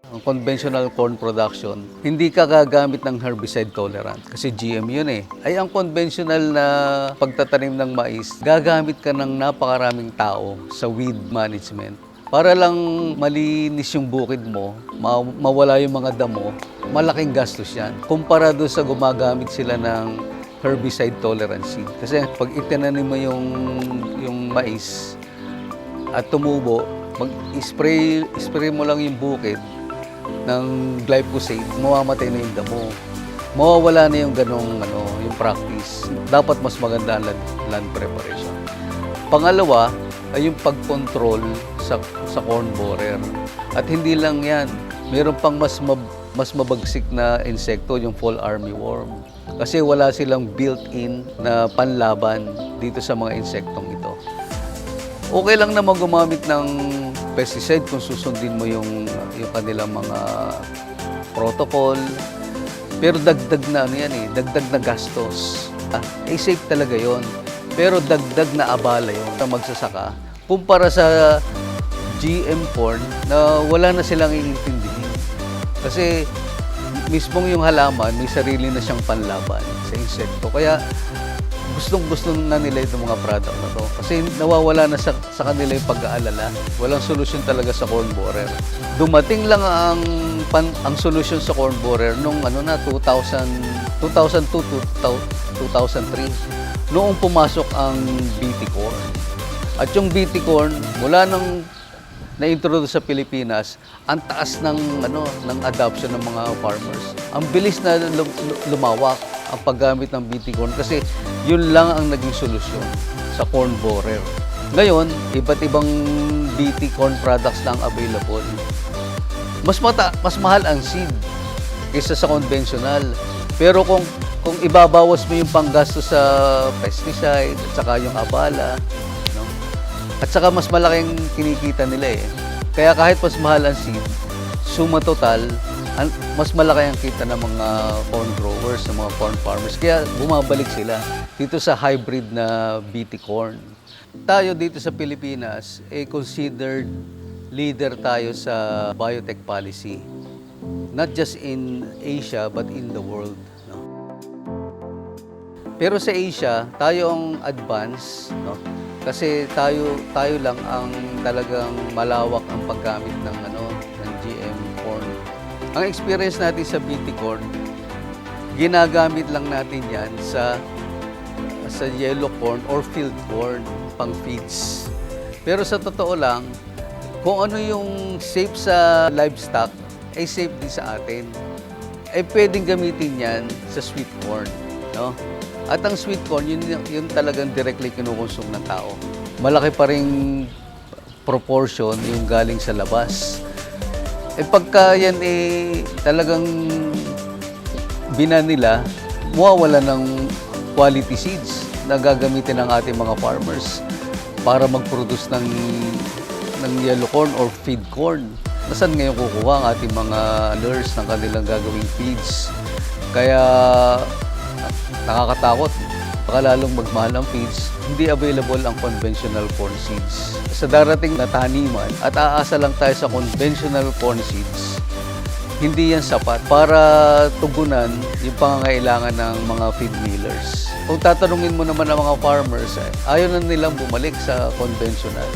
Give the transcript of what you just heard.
Ang conventional corn production, hindi ka gagamit ng herbicide tolerant kasi GM yun eh. Ay ang conventional na pagtatanim ng mais, gagamit ka ng napakaraming tao sa weed management. Para lang malinis yung bukid mo, mawala yung mga damo, malaking gastos yan. Kumpara doon sa gumagamit sila ng herbicide tolerant seed. Kasi pag itinanim mo yung mais at tumubo, mag-spray mo lang yung bukid ng glyphosate, mamamatay na yung damo. Mawawala na yung ganong yung practice. Dapat mas maganda ang land preparation. Pangalawa ay yung pag-control sa corn borer. At hindi lang yan, meron pang mas mabagsik na insekto, yung fall armyworm. Kasi wala silang built-in na panlaban dito sa mga insektong ito. Okay lang naman gumamit ng pesticide kung susundin mo yung kanilang mga protocol. Pero dagdag na dagdag na gastos. Safe talaga yon. Pero dagdag na abala yon sa magsasaka. Kumpara sa GM corn na wala na silang iintindihin. Kasi mismong yung halaman, may sarili na siyang panlaban sa insekto. Kaya gustong-gusto na nila itong mga product na to. Kasi nawawala na sa kanila yung pag-aalala. Walang solusyon talaga sa corn borer. Dumating lang ang solusyon sa corn borer nung 2002 to 2003. Noong pumasok ang BT corn. At yung BT corn, mula nang na-introduce sa Pilipinas, ang taas ng adoption ng mga farmers. Ang bilis na lumawak ang paggamit ng BT corn kasi yun lang ang naging solusyon sa corn borer. Ngayon, iba't ibang BT corn products na ang available. Mas mahal ang seed kaysa sa conventional. Pero kung ibabawas mo yung panggasto sa pesticide at saka yung abala, at saka mas malaking kinikita nila eh. Kaya kahit mas mahal ang seed, suma total, mas malaki ang kita ng mga corn growers, ng mga corn farmers. Kaya bumabalik sila dito sa hybrid na BT corn. Tayo dito sa Pilipinas, considered leader tayo sa biotech policy. Not just in Asia, but in the world. Pero sa Asia, tayo ang advance, kasi tayo lang ang talagang malawak ang paggamit ng GM corn. Ang experience natin sa BT corn, ginagamit lang natin yan sa yellow corn or field corn, pang feeds. Pero sa totoo lang, kung ano yung safe sa livestock, ay safe din sa atin. Ay pwedeng gamitin yan sa sweet corn. At ang sweet corn, yun talagang directly kinukonsume ng tao. Malaki pa ring proportion yung galing sa labas. Pagka yan talagang binan nila, mawawala ng quality seeds na gagamitin ng ating mga farmers para mag-produce ng yellow corn or feed corn. Nasaan ngayon kukuha ang ating mga lures ng kanilang gagawing feeds? Kaya nakakatakot. Baka lalong magmahal ang feeds, hindi available ang conventional corn seeds. Sa darating na taniman at aasa lang tayo sa conventional corn seeds, hindi yan sapat para tugunan yung pangangailangan ng mga feed millers. Kung tatanungin mo naman ang mga farmers, ayaw na nilang bumalik sa conventional.